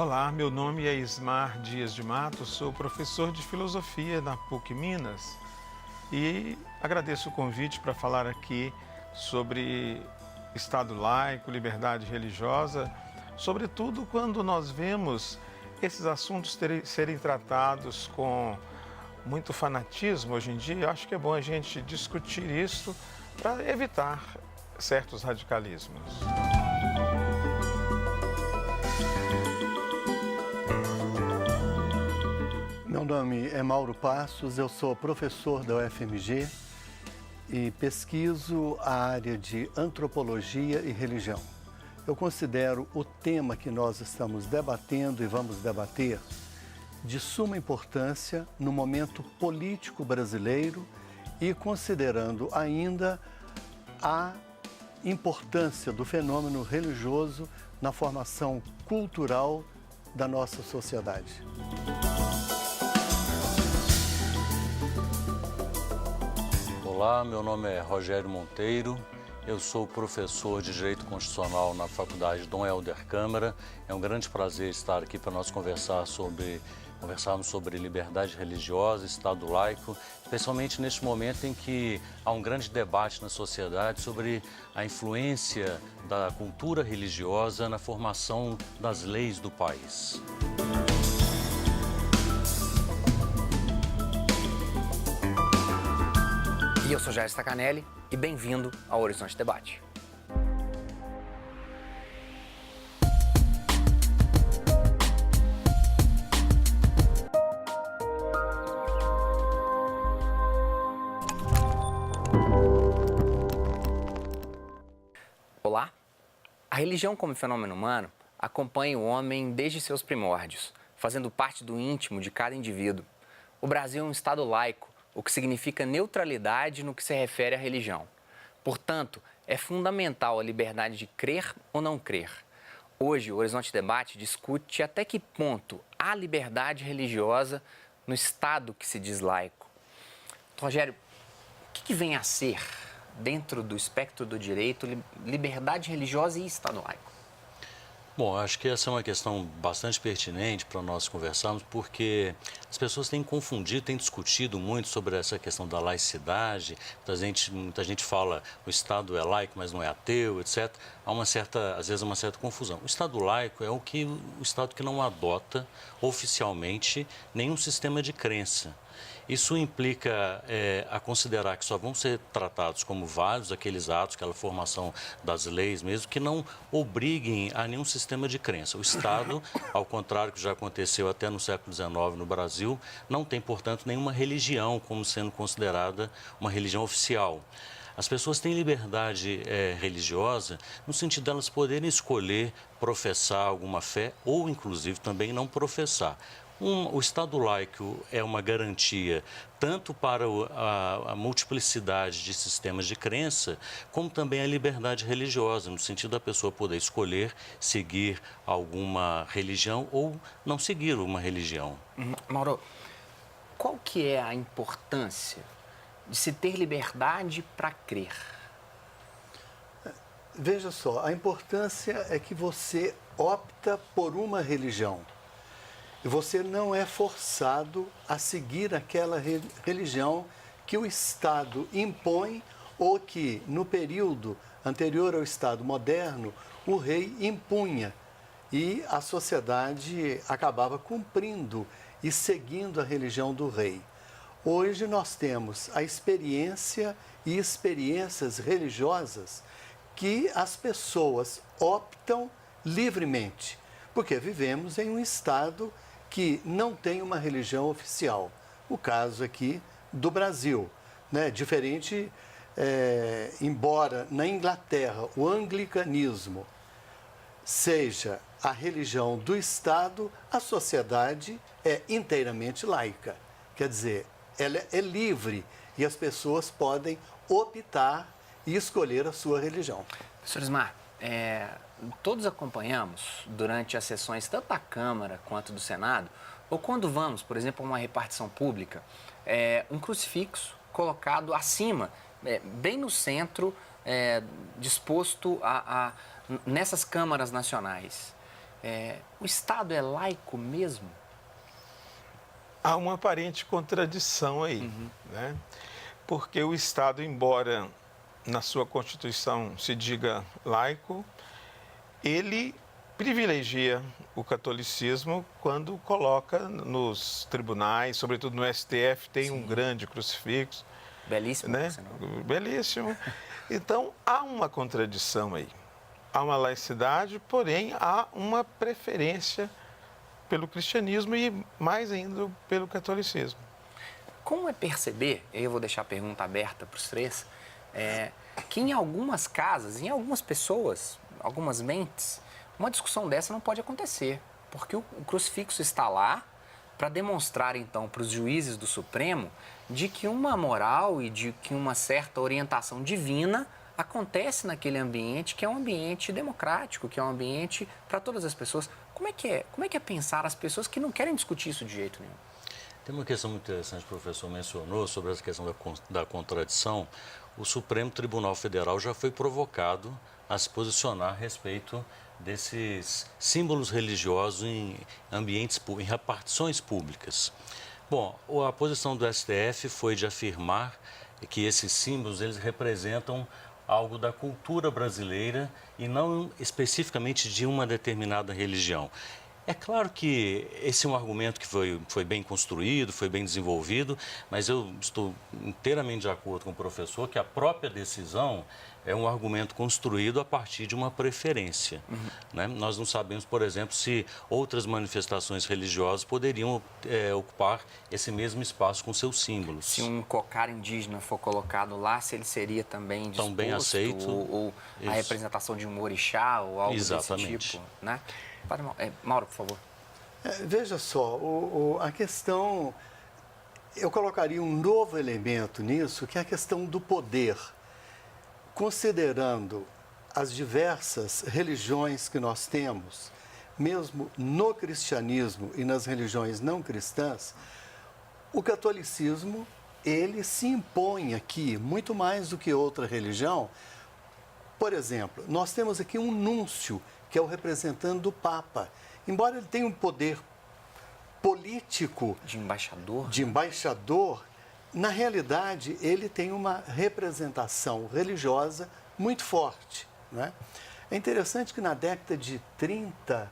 Olá, meu nome é Ismar Dias de Matos, sou professor de filosofia na PUC Minas e agradeço o convite para falar aqui sobre Estado laico, liberdade religiosa, sobretudo quando nós vemos esses assuntos serem tratados com muito fanatismo hoje em dia. Eu acho que é bom a gente discutir isso para evitar certos radicalismos. Meu nome é Mauro Passos, eu sou professor da UFMG e pesquiso a área de antropologia e religião. Eu considero o tema que nós estamos debatendo e vamos debater de suma importância no momento político brasileiro e considerando ainda a importância do fenômeno religioso na formação cultural da nossa sociedade. Olá, meu nome é Rogério Monteiro, eu sou professor de Direito Constitucional na Faculdade Dom Helder Câmara. É um grande prazer estar aqui para nós conversarmos sobre liberdade religiosa, Estado laico, especialmente neste momento em que há um grande debate na sociedade sobre a influência da cultura religiosa na formação das leis do país. E eu sou Jair Stacanelli e bem-vindo ao Horizonte Debate. Olá! A religião como fenômeno humano acompanha o homem desde seus primórdios, fazendo parte do íntimo de cada indivíduo. O Brasil é um Estado laico, o que significa neutralidade no que se refere à religião. Portanto, é fundamental a liberdade de crer ou não crer. Hoje, o Horizonte Debate discute até que ponto há liberdade religiosa no Estado que se diz laico. Rogério, o que vem a ser, dentro do espectro do direito, liberdade religiosa e Estado laico? Bom, acho que essa é uma questão bastante pertinente para nós conversarmos, porque as pessoas têm confundido, têm discutido muito sobre essa questão da laicidade. Muita gente fala o Estado é laico, mas não é ateu, etc. Há às vezes, uma certa confusão. O Estado laico é o Estado que não adota oficialmente nenhum sistema de crença. Isso implica a considerar que só vão ser tratados como válidos aqueles atos, aquela formação das leis mesmo, que não obriguem a nenhum sistema de crença. O Estado, ao contrário do que já aconteceu até no século XIX no Brasil, não tem, portanto, nenhuma religião como sendo considerada uma religião oficial. As pessoas têm liberdade religiosa no sentido de elas poderem escolher professar alguma fé ou, inclusive, também não professar. O Estado laico é uma garantia tanto para a multiplicidade de sistemas de crença, como também a liberdade religiosa, no sentido da pessoa poder escolher seguir alguma religião ou não seguir uma religião. Mauro, qual que é a importância de se ter liberdade para crer? Veja só, a importância é que você opta por uma religião. Você não é forçado a seguir aquela religião que o Estado impõe ou que, no período anterior ao Estado moderno, o rei impunha e a sociedade acabava cumprindo e seguindo a religião do rei. Hoje nós temos a experiência e experiências religiosas que as pessoas optam livremente, porque vivemos em um Estado que não tem uma religião oficial. O caso aqui do Brasil, né? Diferente, embora na Inglaterra o anglicanismo seja a religião do Estado, a sociedade é inteiramente laica. Quer dizer, ela é livre e as pessoas podem optar e escolher a sua religião. Professor Ismar, todos acompanhamos durante as sessões tanto da Câmara quanto do Senado, ou quando vamos, por exemplo, a uma repartição pública, um crucifixo colocado acima, bem no centro, disposto nessas câmaras nacionais. O Estado é laico mesmo? Há uma aparente contradição aí, né? Porque o Estado, embora na sua Constituição se diga laico, ele privilegia o catolicismo quando coloca nos tribunais, sobretudo no STF, tem um grande crucifixo. Belíssimo, Né? por sinal. Belíssimo. Então, há uma contradição aí. Há uma laicidade, porém, há uma preferência pelo cristianismo e, mais ainda, pelo catolicismo. Como é perceber, eu vou deixar a pergunta aberta para os três, que em algumas casas, em algumas pessoas, algumas mentes, uma discussão dessa não pode acontecer, porque o crucifixo está lá para demonstrar, então, para os juízes do Supremo de que uma moral e de que uma certa orientação divina acontece naquele ambiente que é um ambiente democrático, que é um ambiente para todas as pessoas. Como é que é pensar as pessoas que não querem discutir isso de jeito nenhum? Tem uma questão muito interessante que o professor mencionou sobre essa questão da contradição. O Supremo Tribunal Federal já foi provocado a se posicionar a respeito desses símbolos religiosos em ambientes, em repartições públicas. Bom, a posição do STF foi de afirmar que esses símbolos eles representam algo da cultura brasileira e não especificamente de uma determinada religião. É claro que esse é um argumento que foi bem construído, foi bem desenvolvido, mas eu estou inteiramente de acordo com o professor que a própria decisão é um argumento construído a partir de uma preferência. Né? Nós não sabemos, por exemplo, se outras manifestações religiosas poderiam ocupar esse mesmo espaço com seus símbolos. Se um cocar indígena for colocado lá, se ele seria também disposto, bem aceito, ou a representação de um orixá ou algo Exatamente. desse tipo, né? Mauro, por favor. Veja só, a questão, eu colocaria um novo elemento nisso, que é a questão do poder. Considerando as diversas religiões que nós temos, mesmo no cristianismo e nas religiões não cristãs, o catolicismo, ele se impõe aqui muito mais do que outra religião. Por exemplo, nós temos aqui um núncio, que é o representante do Papa. Embora ele tenha um poder político De embaixador? de embaixador, na realidade, ele tem uma representação religiosa muito forte. Né? É interessante que na década de 30,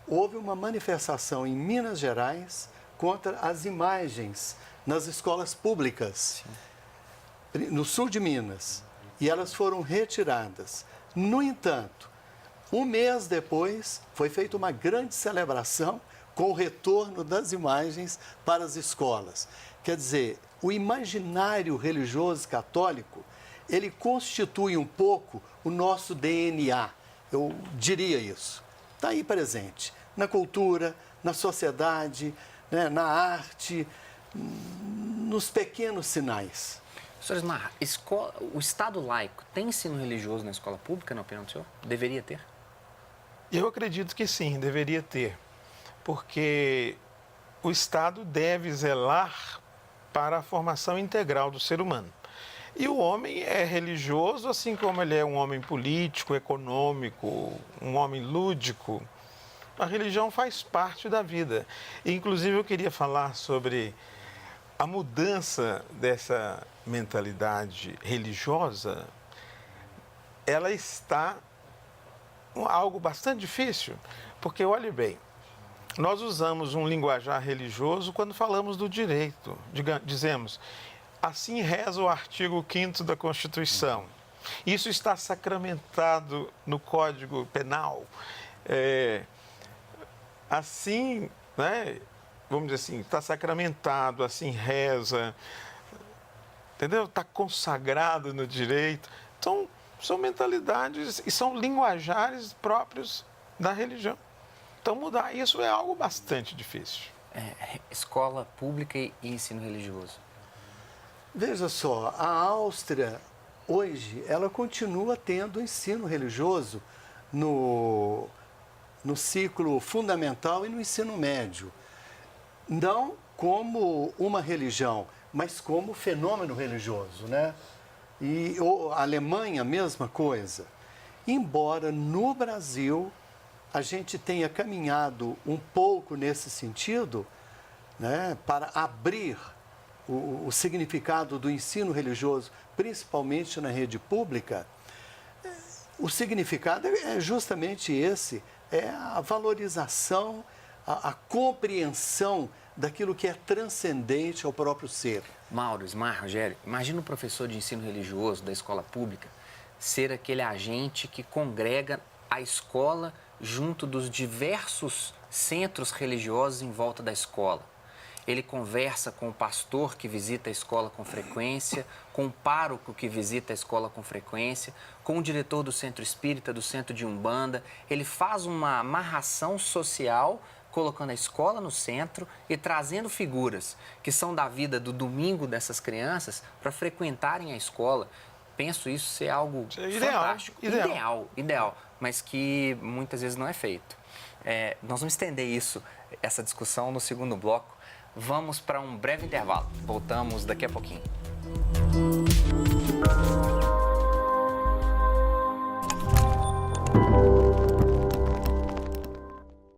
houve uma manifestação em Minas Gerais contra as imagens nas escolas públicas, no sul de Minas, e elas foram retiradas. No entanto, um mês depois, foi feita uma grande celebração com o retorno das imagens para as escolas. Quer dizer, o imaginário religioso católico, ele constitui um pouco o nosso DNA, eu diria isso. Está aí presente, na cultura, na sociedade, né, na arte, nos pequenos sinais. Professor Ismar, o Estado laico tem ensino religioso na escola pública, na opinião do senhor? Deveria ter? Eu acredito que sim, deveria ter, porque o Estado deve zelar para a formação integral do ser humano. E o homem é religioso, assim como ele é um homem político, econômico, um homem lúdico. A religião faz parte da vida. E, inclusive, eu queria falar sobre a mudança dessa mentalidade religiosa. Ela está algo bastante difícil, porque, olhe bem, nós usamos um linguajar religioso quando falamos do direito. Dizemos, assim reza o artigo 5º da Constituição. Isso está sacramentado no Código Penal. Assim, né, vamos dizer assim, está sacramentado, assim reza, entendeu? Está consagrado no direito. Então, são mentalidades e são linguajares próprios da religião. Então, mudar isso é algo bastante difícil. Escola pública e ensino religioso. Veja só, a Áustria, hoje, ela continua tendo ensino religioso no ciclo fundamental e no ensino médio. Não como uma religião, mas como fenômeno religioso, né? E a Alemanha, mesma coisa. Embora no Brasil a gente tenha caminhado um pouco nesse sentido, né, para abrir o significado do ensino religioso, principalmente na rede pública, o significado é justamente esse, é a valorização, a compreensão daquilo que é transcendente ao próprio ser. Mauro, Ismar, Rogério, imagina o professor de ensino religioso da escola pública ser aquele agente que congrega a escola junto dos diversos centros religiosos em volta da escola. Ele conversa com o pastor que visita a escola com frequência, com o pároco que visita a escola com frequência, com o diretor do centro espírita, do centro de Umbanda. Ele faz uma amarração social, colocando a escola no centro e trazendo figuras que são da vida do domingo dessas crianças para frequentarem a escola. Penso isso ser algo fantástico, ideal, mas que muitas vezes não é feito. Nós vamos estender essa discussão no segundo bloco. Vamos para um breve intervalo. Voltamos daqui a pouquinho.